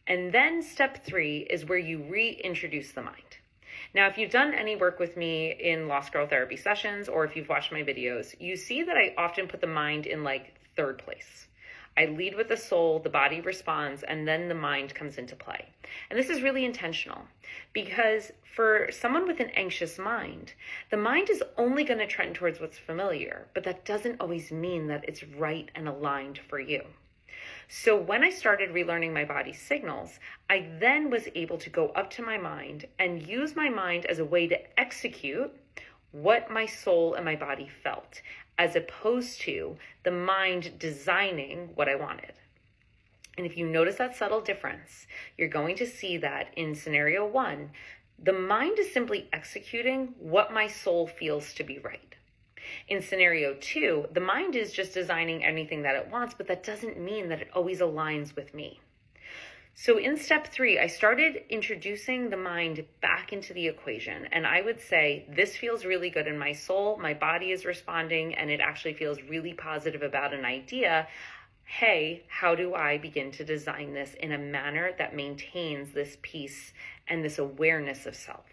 And then step 3 is where you reintroduce the mind. Now, if you've done any work with me in Lost Girl therapy sessions, or if you've watched my videos, you see that I often put the mind in like third place. I lead with the soul, the body responds, and then the mind comes into play. And this is really intentional because for someone with an anxious mind, the mind is only going to trend towards what's familiar, but that doesn't always mean that it's right and aligned for you. So when I started relearning my body's signals, I then was able to go up to my mind and use my mind as a way to execute what my soul and my body felt, as opposed to the mind designing what I wanted. And if you notice that subtle difference, you're going to see that in scenario 1, the mind is simply executing what my soul feels to be right. In scenario 2, the mind is just designing anything that it wants, but that doesn't mean that it always aligns with me. So in step 3, I started introducing the mind back into the equation. And I would say, this feels really good in my soul. My body is responding, and it actually feels really positive about an idea. Hey, how do I begin to design this in a manner that maintains this peace and this awareness of self?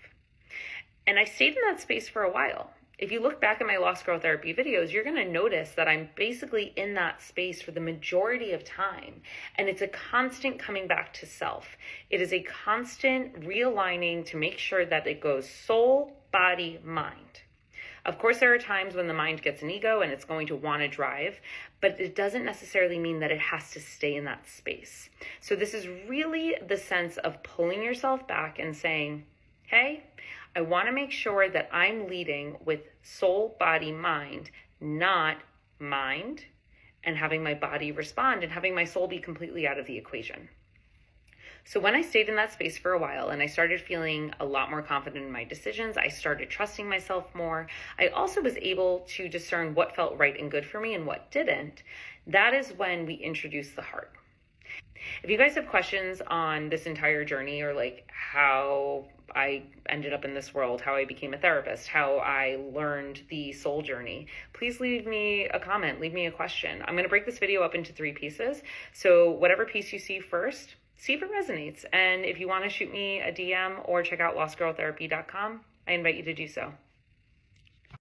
And I stayed in that space for a while. If you look back at my Lost Girl therapy videos, you're going to notice that I'm basically in that space for the majority of time. And it's a constant coming back to self. It is a constant realigning to make sure that it goes soul, body, mind. Of course, there are times when the mind gets an ego and it's going to want to drive, but it doesn't necessarily mean that it has to stay in that space. So this is really the sense of pulling yourself back and saying, hey, I want to make sure that I'm leading with soul, body, mind, not mind, and having my body respond and having my soul be completely out of the equation. So when I stayed in that space for a while and I started feeling a lot more confident in my decisions, I started trusting myself more. I also was able to discern what felt right and good for me and what didn't. That is when we introduced the heart. If you guys have questions on this entire journey, or like how I ended up in this world, how I became a therapist, how I learned the soul journey, please leave me a comment, leave me a question. I'm going to break this video up into 3 pieces. So whatever piece you see first, see if it resonates. And if you want to shoot me a DM or check out lostgirltherapy.com, I invite you to do so.